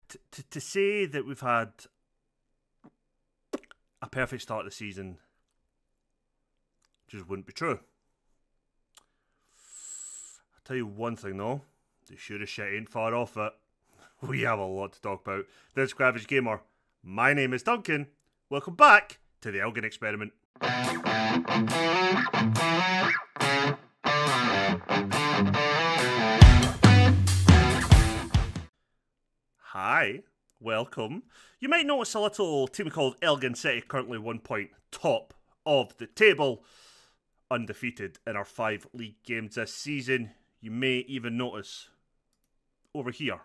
to say that we've had a perfect start to the season just wouldn't be true. I'll tell you one thing though, the sure as shit ain't far off it. We have a lot to talk about. This is Gravage Gamer. My name is Duncan. Welcome back to the Elgin Experiment. Hi, welcome. You might notice a little team called Elgin City, currently 1 point top of the table, undefeated in our 5 league games this season. You may even notice over here,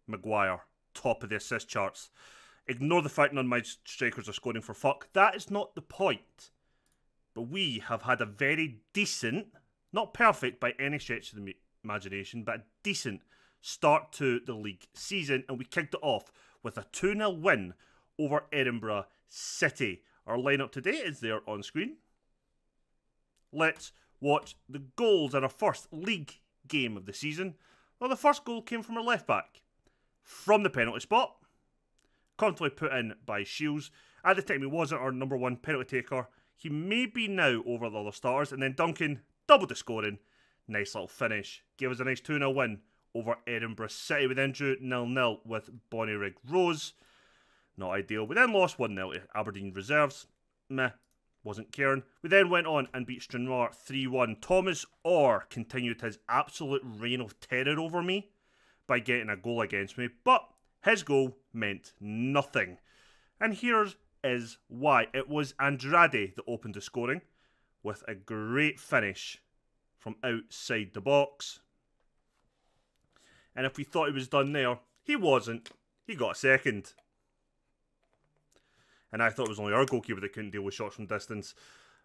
Maguire, top of the assist charts. Ignore the fact none of my strikers are scoring for fuck. That is not the point. But we have had a very decent, not perfect by any stretch of the imagination, but a decent start to the league season, and we kicked it off with a 2-0 win over Edinburgh City. Our lineup today is there on screen. Let's watch the goals in our first league game of the season. Well, the first goal came from our left back from the penalty spot, comfortably put in by Shields. At the time, he wasn't our number one penalty taker. He may be now over the other starters, and then Duncan doubled the scoring. Nice little finish. Gave us a nice 2-0 win over Edinburgh City. We then drew 0-0 with Bonnyrigg Rose. Not ideal. We then lost 1-0 to Aberdeen Reserves. Meh. Wasn't caring. We then went on and beat Stranraer 3-1. Thomas Orr continued his absolute reign of terror over me by getting a goal against me, but his goal meant nothing. And here is why. It was Andrade that opened the scoring with a great finish from outside the box. And if we thought he was done there, he wasn't. He got a second. And I thought it was only our goalkeeper that couldn't deal with shots from distance.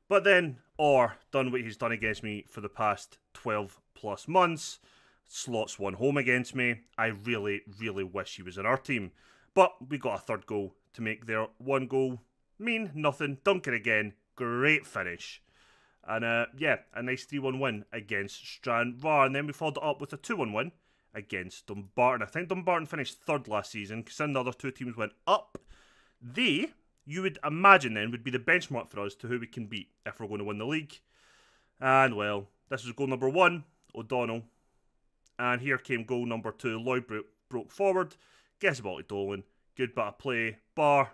But then Orr done what he's done against me for the past 12 plus months. Slots one home against me. I really, really wish he was in our team. But we got a third goal to make their one goal mean nothing. Duncan again. Great finish. And yeah, a nice 3-1 win against Stranraer. And then we followed it up with a 2-1 win against Dumbarton. I think Dumbarton finished third last season because then the other two teams went up. They, you would imagine then, would be the benchmark for us to who we can beat if we're going to win the league. And well, this was goal number 1, O'Donnell. And here came goal number 2. Lloyd broke forward. Guess about it, Dolan. Good bit of play. Bar.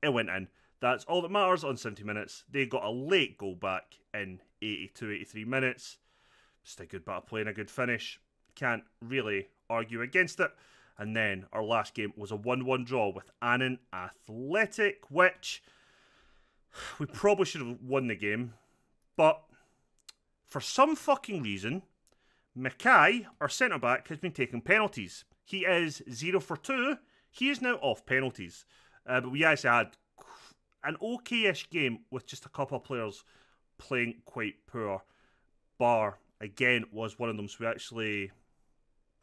It went in. That's all that matters on 70 minutes. They got a late goal back in 82, 83 minutes. Just a good bit of play and a good finish. Can't really argue against it. And then our last game was a 1-1 draw with Annan Athletic, which we probably should have won the game. But for some fucking reason, Mackay, our centre-back, has been taking penalties. He is 0 for 2. He is now off penalties. But we actually had an okay-ish game with just a couple of players playing quite poor. Bar, again, was one of them. So we actually...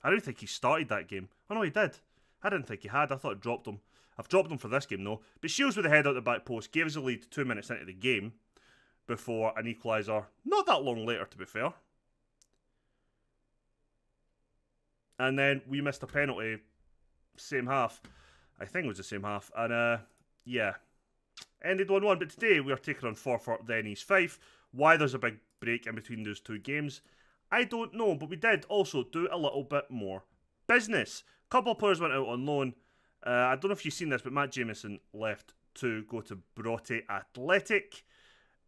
I don't think he started that game. Oh no, he did. I didn't think he had. I thought I dropped him. I've dropped him for this game though. But Shields with the head out the back post gave us a lead 2 minutes into the game before an equaliser. Not that long later, to be fair. And then we missed a penalty. Same half. I think it was the same half. And yeah. Ended 1-1. But today we are taking on Forfar, then East Fife. Why there's a big break in between those two games, I don't know, but we did also do a little bit more business. A couple of players went out on loan. I don't know if you've seen this, but Matt Jamieson left to go to Broughty Athletic.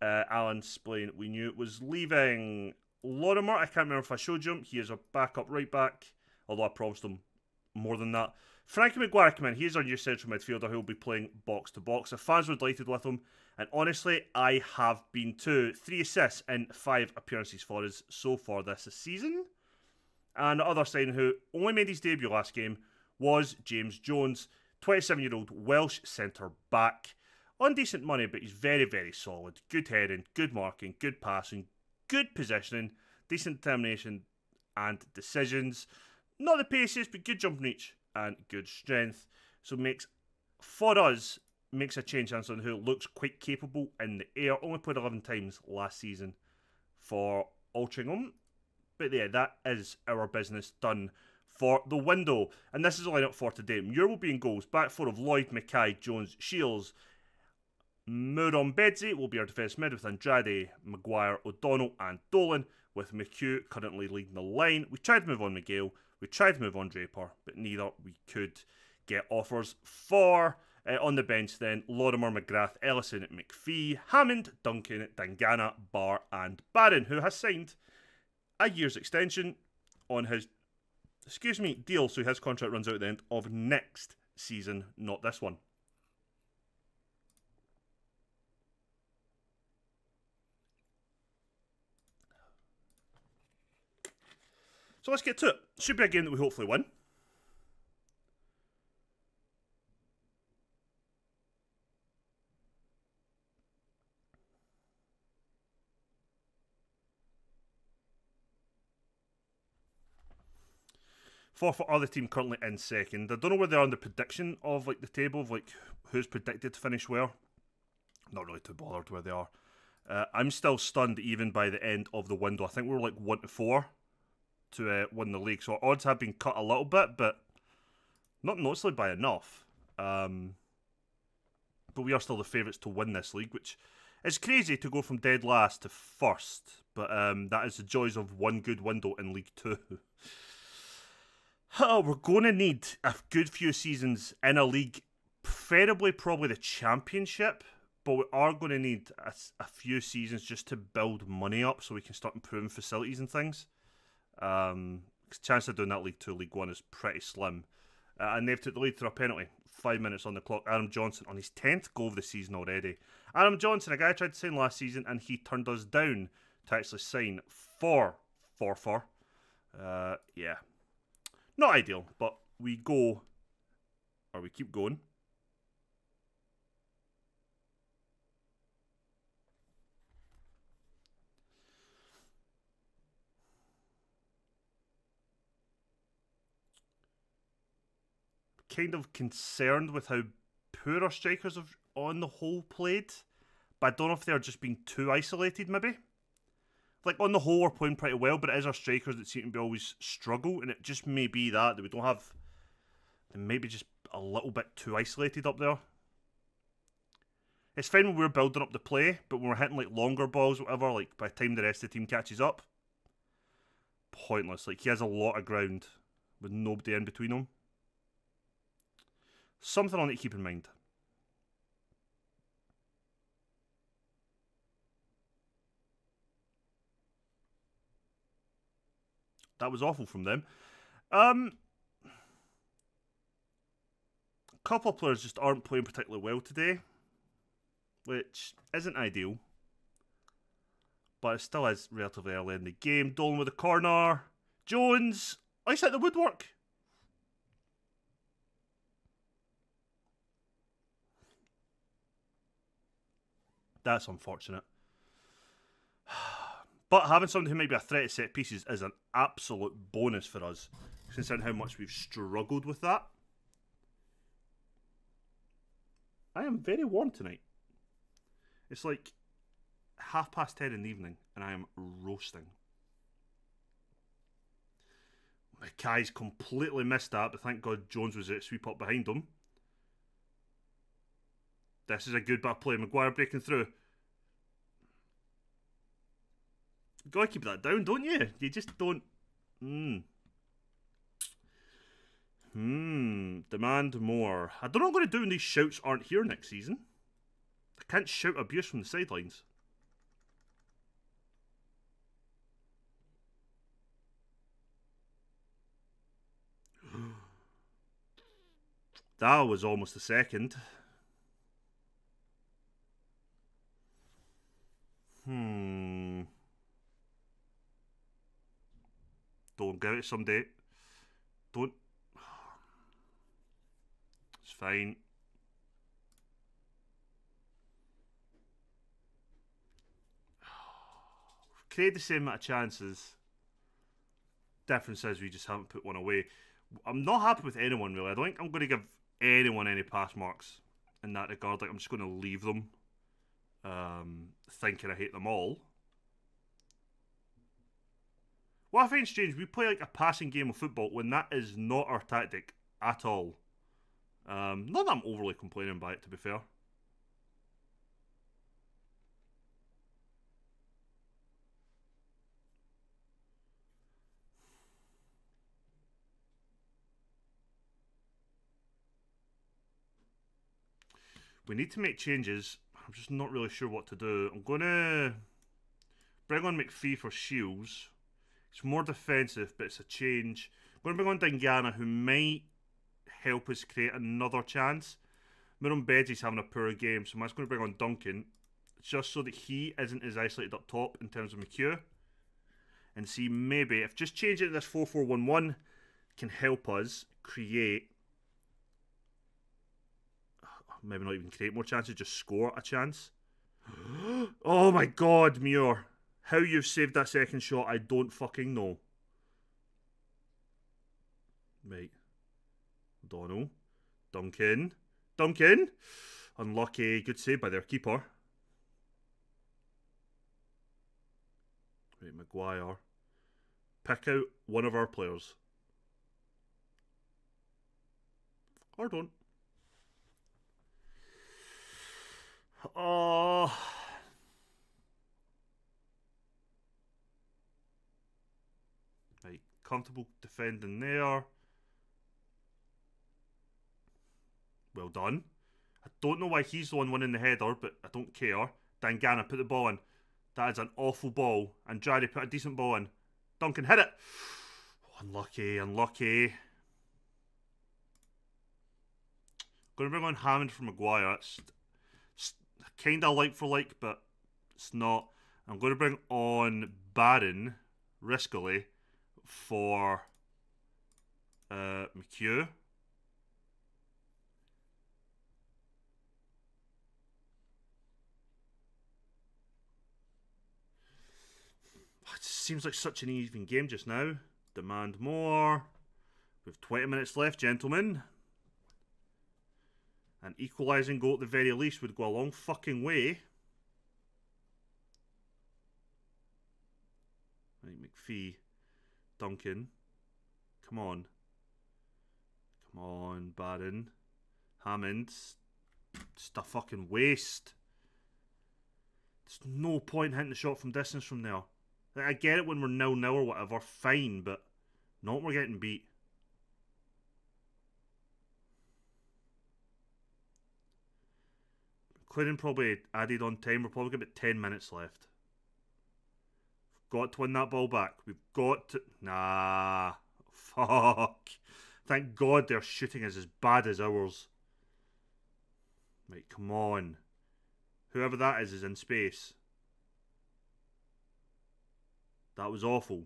Alan Splain, we knew it was leaving. Lorimer, I can't remember if I showed you him. He is a backup right back, although I promised him more than that. Frankie Maguire came in. He is our new central midfielder who will be playing box to box. The fans were delighted with him. And honestly, I have been too. 3 assists in 5 appearances for us so far this season. And the other signing who only made his debut last game was James Jones, 27-year-old Welsh centre-back. On decent money, but he's very, very solid. Good heading, good marking, good passing, good positioning, decent determination and decisions. Not the paces, but good jump reach and good strength. So makes a change on someone who looks quite capable in the air. Only played 11 times last season for Altrincham. But yeah, that is our business done for the window. And this is the lineup for today. Muir will be in goals. Back four of Lloyd, Mackay, Jones, Shields. Murombedzi will be our defence mid with Andrade, Maguire, O'Donnell and Dolan, with McHugh currently leading the line. We tried to move on Miguel, we tried to move on Draper, but neither we could get offers for. On the bench then, Lorimer, McGrath, Ellison, McPhee, Hammond, Duncan, Dangana, Barr and Barron, who has signed a year's extension on his deal, so his contract runs out at the end of next season, not this one. So let's get to it. Should be a game that we hopefully win. For other team currently in second. I don't know where they are on the prediction of like the table of like who's predicted to finish where. Not really too bothered where they are. I'm still stunned even by the end of the window. I think we were like 1 to 4 to win the league. So our odds have been cut a little bit, but not noticeably by enough. But we are still the favourites to win this league, which is crazy to go from dead last to first. But that is the joys of one good window in League 2. Oh, we're going to need a good few seasons in a league, preferably probably the Championship. But we are going to need a few seasons just to build money up so we can start improving facilities and things. Chance of doing that League 2, League 1 is pretty slim. And they've took the lead through a penalty. 5 minutes on the clock. Adam Johnson on his 10th goal of the season already. Adam Johnson, a guy I tried to sign last season and he turned us down to actually sign for Forfar. Yeah. Not ideal, but we go, or we keep going. Kind of concerned with how poor our strikers have on the whole played, but I don't know if they're just being too isolated maybe. Like on the whole we're playing pretty well, but it is our strikers that seem to be always struggle, and it just may be that we don't have, they may be just a little bit too isolated up there. It's fine when we're building up the play, but when we're hitting like longer balls or whatever, like by the time the rest of the team catches up, pointless. Like he has a lot of ground with nobody in between them. Something on it to keep in mind. That was awful from them. A couple of players just aren't playing particularly well today, which isn't ideal. But it still is relatively early in the game. Dolan with a corner. Jones. Ice at the woodwork. That's unfortunate. But having somebody who might be a threat at set pieces is an absolute bonus for us, considering how much we've struggled with that. I am very warm tonight. It's like 10:30 in the evening, and I am roasting. Mackay's completely missed that, but thank God Jones was at sweep up behind him. This is a good bit of play. Maguire breaking through. You gotta keep that down, don't you? You just don't. Demand more. I don't know what I'm going to do when these shouts aren't here next season. I can't shout abuse from the sidelines. That was almost a second. Don't give it someday. Don't. It's fine. We've created the same amount of chances. Difference is we just haven't put one away. I'm not happy with anyone really. I don't think I'm going to give anyone any pass marks in that regard. Like I'm just going to leave them thinking I hate them all. What I find strange, we play like a passing game of football when that is not our tactic at all. Not that I'm overly complaining by it, to be fair. We need to make changes. I'm just not really sure what to do. I'm going to bring on McPhee for Shields. It's more defensive, but it's a change. I'm going to bring on Dingana, who might help us create another chance. Miron Bedsy's having a poor game, so I'm just going to bring on Duncan, just so that he isn't as isolated up top in terms of McHugh. And see, maybe, if just changing it to this 4-4-1-1 can help us create... Maybe not even create more chances, just score a chance. Oh my god, Muir. How you've saved that second shot, I don't fucking know. Right. Donald. Duncan. Duncan! Unlucky. Good save by their keeper. Right, Maguire. Pick out one of our players. Or don't. Oh. Right, comfortable defending there. Well done. I don't know why he's the one winning the header, but I don't care. Dangana put the ball in. That is an awful ball. And Jari put a decent ball in. Duncan hit it. Oh, unlucky, unlucky. Going to bring on Hammond for Maguire. It's kind of like for like, but it's not. I'm going to bring on Barron, riskily, for McHugh. It seems like such an even game just now. Demand more. We've 20 minutes left, gentlemen. An equalising goal at the very least would go a long fucking way. Right, McPhee. Duncan. Come on. Come on, Barron. Hammond. Just a fucking waste. There's no point hitting the shot from distance from there. Like, I get it when we're 0-0 or whatever, fine, but not when we're getting beat. Including probably added on time, we're probably got about 10 minutes left. We've got to win that ball back. We've got to... Nah. Fuck. Thank God their shooting is as bad as ours. Right, come on. Whoever that is in space. That was awful.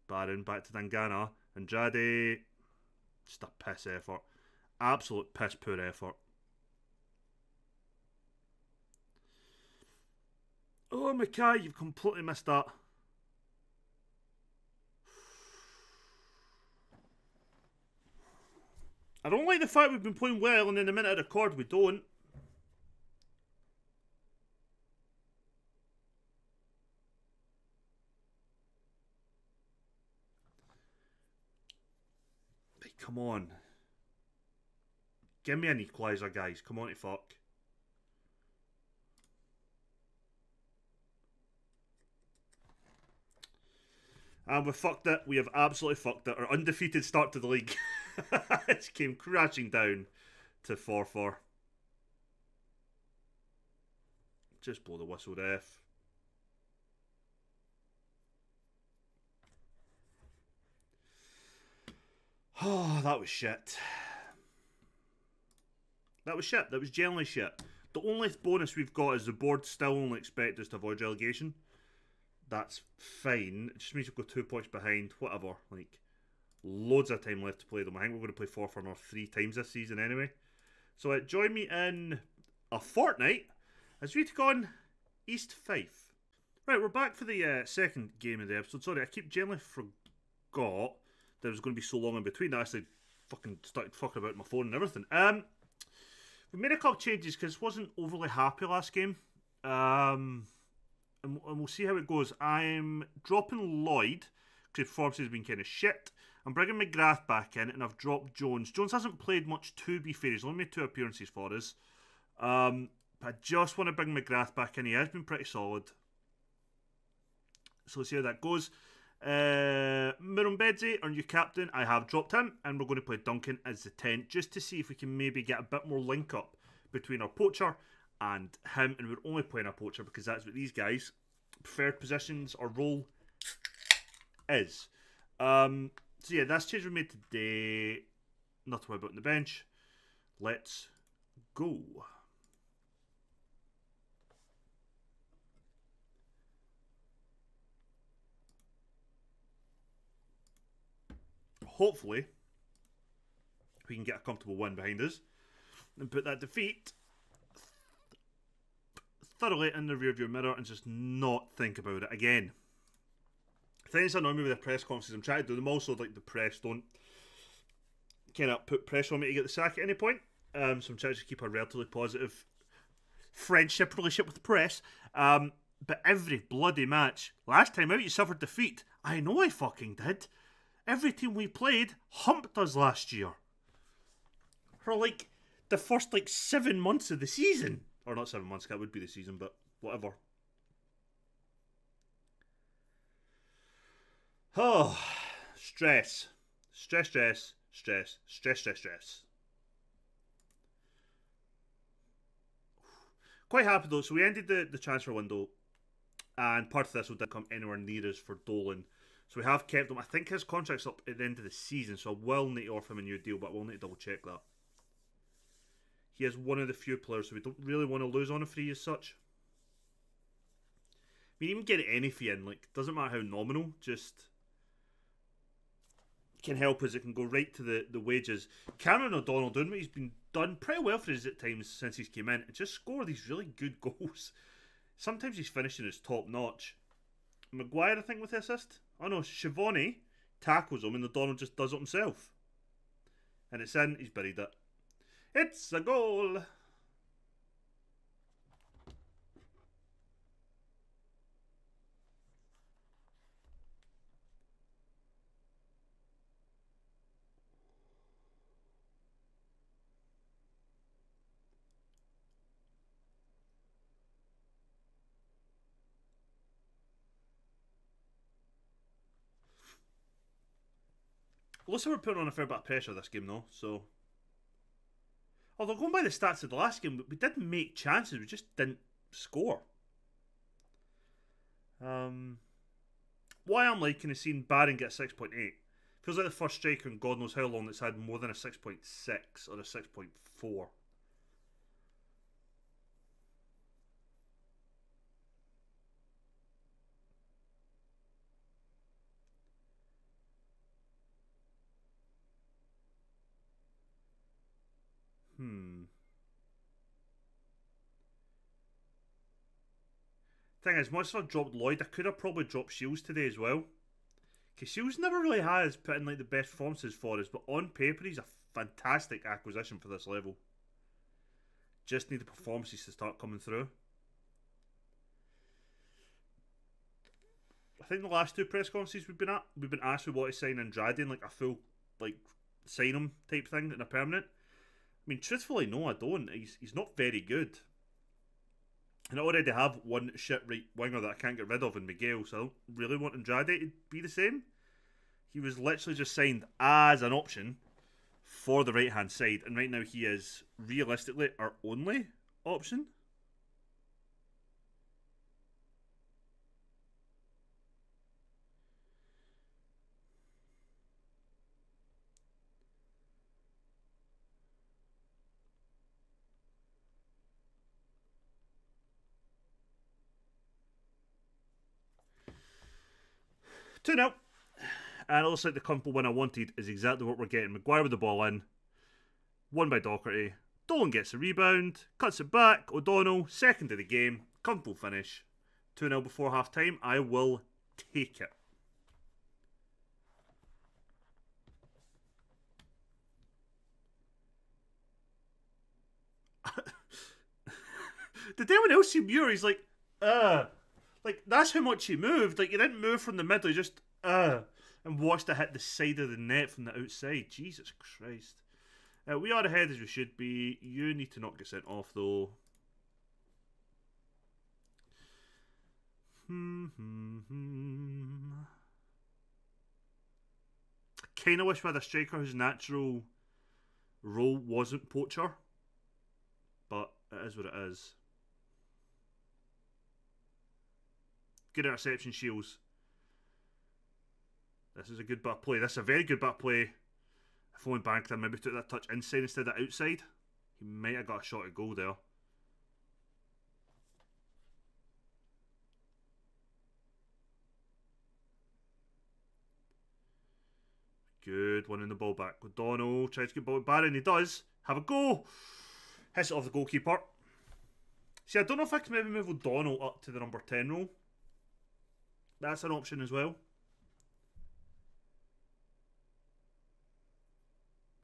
Barron, back to Dangana. Andrade. Just a piss effort. Absolute piss poor effort. Oh, Mackay, you've completely missed that. I don't like the fact we've been playing well and in the minute of record we don't. Come on. Give me an equaliser, guys. Come on to fuck. And we fucked it. We have absolutely fucked it. Our undefeated start to the league. It came crashing down to 4-4. Just blow the whistle, ref. Oh, that was shit. That was shit. That was generally shit. The only bonus we've got is the board still only expect us to avoid relegation. That's fine. It just means we've got 2 points behind. Whatever. Like, loads of time left to play them. I think we're going to play 4-4 another 3 times this season anyway. So join me in a fortnight as we take on East Fife. Right, we're back for the second game of the episode. Sorry, I keep generally forgot that it was going to be so long in between. I actually fucking started fucking about my phone and everything. We made a couple changes because I wasn't overly happy last game. and we'll see how it goes. I'm dropping Lloyd, because performance has been kind of shit. I'm bringing McGrath back in, and I've dropped Jones. Jones hasn't played much, to be fair. He's only made 2 appearances for us. But I just want to bring McGrath back in. He has been pretty solid. So let's see how that goes. Murrumbedzi, our new captain, I have dropped him, and we're going to play Duncan as the 10, just to see if we can maybe get a bit more link up between our poacher and him. And we're only playing a poacher because that's what these guys' preferred positions or role is. So yeah, that's change we made today. Not to worry about on the bench. Let's go. Hopefully, we can get a comfortable win behind us and put that defeat thoroughly in the rearview mirror and just not think about it again. Things annoy me with the press conferences. I'm trying to do them also, like the press don't kind of put pressure on me to get the sack at any point. So I'm trying to keep a relatively positive friendship relationship with the press. But every bloody match, last time out you suffered defeat. I know I fucking did. Every team we played humped us last year. For like the first like 7 months of the season. Or not 7 months, that would be the season, but whatever. Oh, stress. Stress, stress, stress, stress, stress, stress. Quite happy though, so we ended the transfer window, and part of this didn't come anywhere near us for Dolan. So we have kept him. I think his contract's up at the end of the season, so I will need to offer him a new deal, but I will need to double check that. He is one of the few players, so we don't really want to lose on a free as such. I mean, even get any fee in, like, doesn't matter how nominal, just can help us. It can go right to the wages. Cameron O'Donnell doing what he's been done pretty well for us at times since he's came in, and just score these really good goals. Sometimes his finishing is top notch. Maguire, I think, with the assist. Oh no, Shivani tackles him and O'Donnell just does it himself. And it's in, he's buried it. It's a goal! Looks like we're putting on a fair bit of pressure this game though, so... Although going by the stats of the last game, we did make chances, we just didn't score. Why I'm liking is seeing Barron get 6.8. Feels like the first striker in God knows how long that's had more than a 6.6 or a 6.4. Thing is, much as I've dropped Lloyd, I could have probably dropped Shields today as well. Because Shields never really has put in like the best performances for us, but on paper he's a fantastic acquisition for this level. Just need the performances to start coming through. I think the last 2 press conferences we've been asked we want to sign Andrade in like a full like sign him type thing in a permanent. I mean, truthfully, no, I don't. He's not very good. And I already have one shit right winger that I can't get rid of in Miguel, so I don't really want Andrade to be the same. He was literally just signed as an option for the right hand side, and right now he is realistically our only option. Two now. And it looks like the comfortable win I wanted is exactly what we're getting. Maguire with the ball in. Won by Docherty. Dolan gets the rebound. Cuts it back. O'Donnell, second of the game. Comfortable finish. 2-0 before half time. I will take it. Did anyone else see Muir? He's like, Like, that's how much he moved. Like, he didn't move from the middle, he just, and watched it hit the side of the net from the outside. Jesus Christ. We are ahead as we should be. You need to not get sent off, though. Kind of wish we had a striker whose natural role wasn't poacher. But it is what it is. Good interception, Shields. This is a good bit of play. This is a very good bit of play. If only Bankton maybe took that touch inside instead of outside, he might have got a shot at goal there. Good, winning the ball back. O'Donnell tries to get ball to Barry, and he does. Have a go. Hits it off the goalkeeper. See, I don't know if I can maybe move O'Donnell up to the number 10 role. That's an option as well.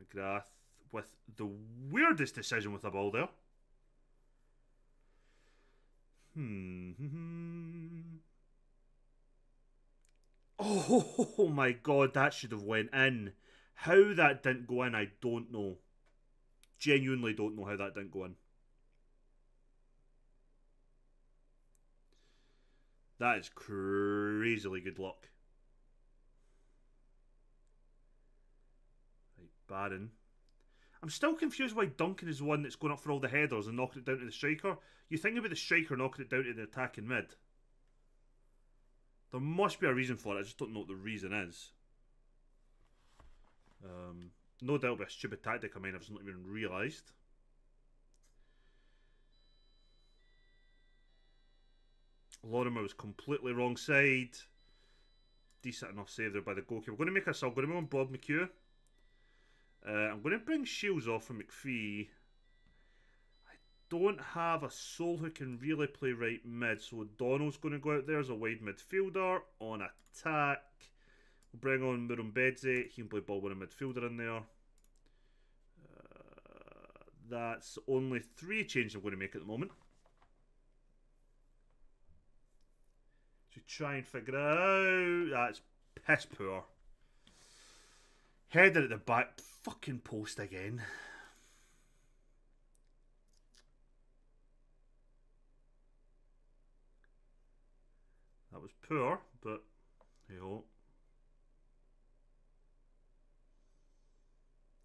McGrath with the weirdest decision with the ball there. Oh my god, that should have went in. How that didn't go in, I don't know. Genuinely don't know how that didn't go in. That is crazily good luck. Right, Barron. I'm still confused why Duncan is the one that's going up for all the headers and knocking it down to the striker. You think about the striker knocking it down to the attacking mid. There must be a reason for it, I just don't know what the reason is. No doubt it'll be a stupid tactic I might have not even realised. Lorimer was completely wrong side. Decent enough save there by the goalkeeper. We're going to make a sub. We're going to move on Bob McHugh. I'm going to bring Shields off for McPhee. I don't have a soul who can really play right mid, so O'Donnell's going to go out there as a wide midfielder on attack. We'll bring on Murumbedze. He can play ball with a midfielder in there. That's only 3 changes I'm going to make at the moment. To try and figure out. That's piss poor. Header at the back. Fucking post again. That was poor, but hey ho.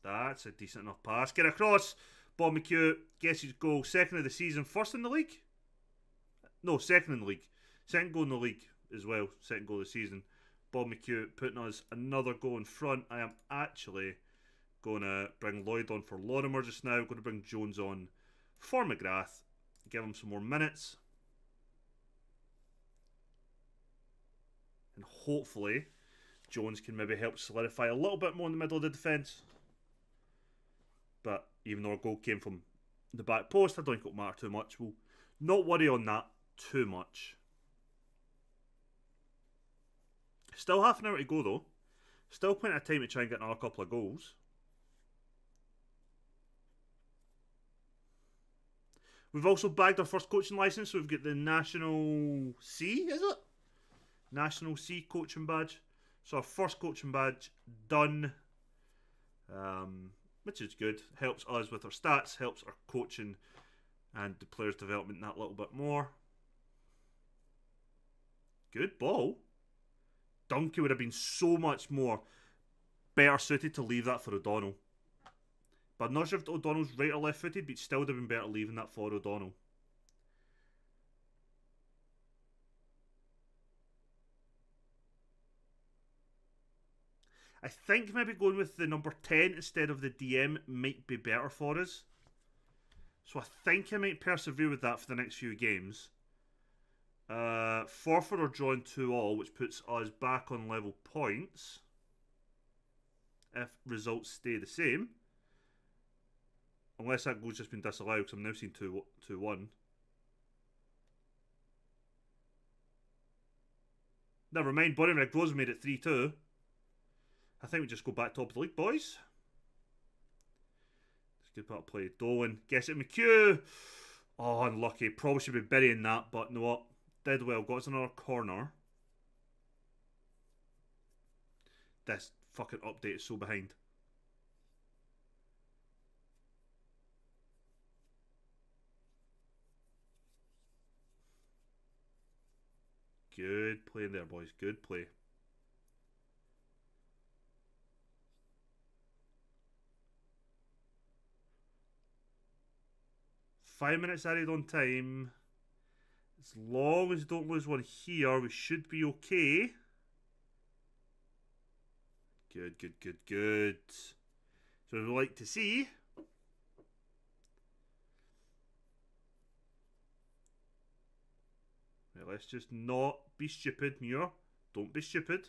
That's a decent enough pass. Get across. Bob McHugh gets his goal. Second of the season. First in the league? No, second in the league. Second goal in the league as well. Second goal of the season. Bob McHugh putting us another goal in front. I am actually going to bring Lloyd on for Lorimer just now. Going to bring Jones on for McGrath. Give him some more minutes. And hopefully Jones can maybe help solidify a little bit more in the middle of the defence. But even though our goal came from the back post, I don't think it'll matter too much. We'll not worry on that too much. Still half an hour to go though. Still plenty of time to try and get another couple of goals. We've also bagged our first coaching licence, so we've got the National C, is it? National C coaching badge. So our first coaching badge done. Which is good. Helps us with our stats, helps our coaching and the players' development that little bit more. Good ball. Duncan would have been so much more better suited to leave that for O'Donnell. But I'm not sure if O'Donnell's right or left footed, but it still would have been better leaving that for O'Donnell. I think maybe going with the number 10 instead of the DM might be better for us. So I think I might persevere with that for the next few games. Forfeit or drawing 2-2, which puts us back on level points. If results stay the same. Unless that goal's just been disallowed, because I'm now seeing 2-1. Never mind, Bournemouth Rose made it 3-2. I think we just go back top of the league, boys. It's a good part of play. Dolan gets it, McHugh. Oh, unlucky. Probably should be burying that, but you know what? Did well. Got us another corner. This fucking update is so behind. Good play there, boys. Good play. Five minutes added on time. As long as we don't lose one here, we should be okay. Good, good, good, good. So we'd like to see. Right, let's just not be stupid, Muir. Don't be stupid.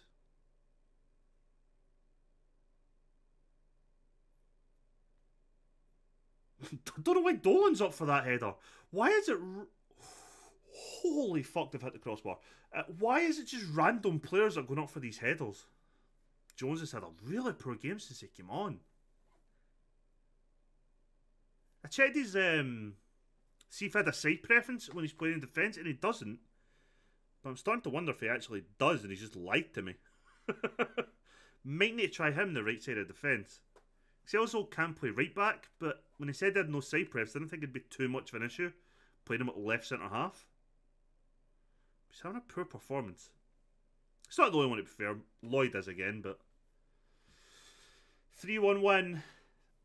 Don't know why Dolan's up for that header. Why is it... Holy fuck, they've hit the crossbar. Why is it just random players that are going up for these headers? Jones has had a really poor game since he came on. I checked his... see if he had a side preference when he's playing in defence, and he doesn't. But I'm starting to wonder if he actually does, and he's just lied to me. Might need to try him the right side of defence. He also can play right back, but when he said he had no side prefs, I didn't think it'd be too much of an issue playing him at left centre half. He's having a poor performance. It's not the only one, to be fair. Lloyd is again, but 3-1 win,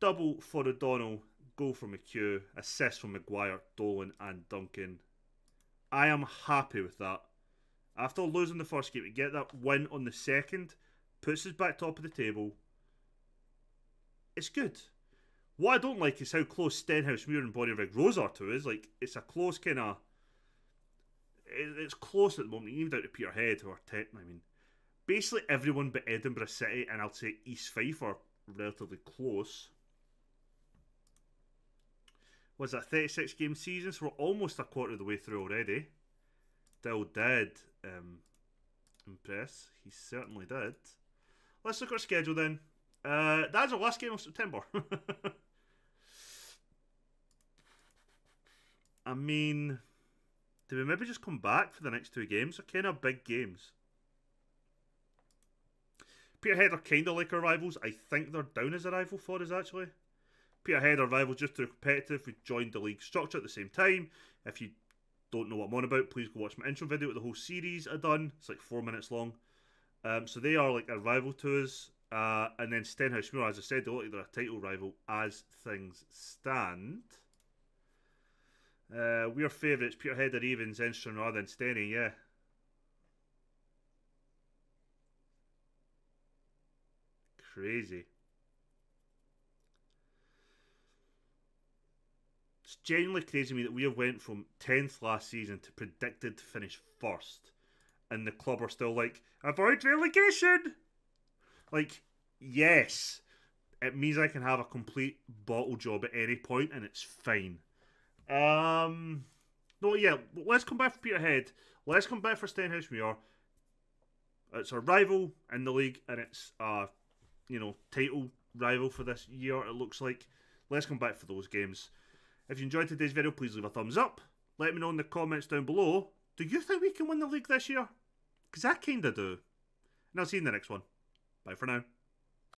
double for O'Donnell, goal from McHugh, assist from Maguire, Dolan and Duncan. I am happy with that. After losing the first game, to get that win on the second puts us back top of the table. It's good. What I don't like is how close Stenhouse, Muir and Bonnyrigg Rose are to us. Like, it's a close kind of... It's close at the moment, even down to Peterhead, who are 10. I mean, basically everyone but Edinburgh City and I'll say East Fife are relatively close. Was that 36 game season? So we're almost a quarter of the way through already. Dill did impress. He certainly did. Let's look at our schedule then. That's our last game of September. I mean, do we maybe just come back for the next two games? They're kind of big games. Peterhead are kind of like our rivals. I think they're down as a rival for us, actually. Peterhead are rivals just too competitive. We joined the league structure at the same time. If you don't know what I'm on about, please go watch my intro video with the whole series I've done. It's like 4 minutes long. So they are like a rival to us. And then Stenhouse Muir, as I said, they look like they're a title rival as things stand. We are favourites. Peterhead are evens, Enstrom rather than Steny, yeah. Crazy. It's genuinely crazy to me that we have went from 10th last season to predicted to finish first. And the club are still like, avoid relegation! Like, yes, it means I can have a complete bottle job at any point, and it's fine. No, yeah, let's come back for Peterhead. Let's come back for Stenhouse Muir. It's a rival in the league, and it's a, title rival for this year, it looks like. Let's come back for those games. If you enjoyed today's video, please leave a thumbs up. Let me know in the comments down below. Do you think we can win the league this year? Because I kind of do. And I'll see you in the next one. Bye for now.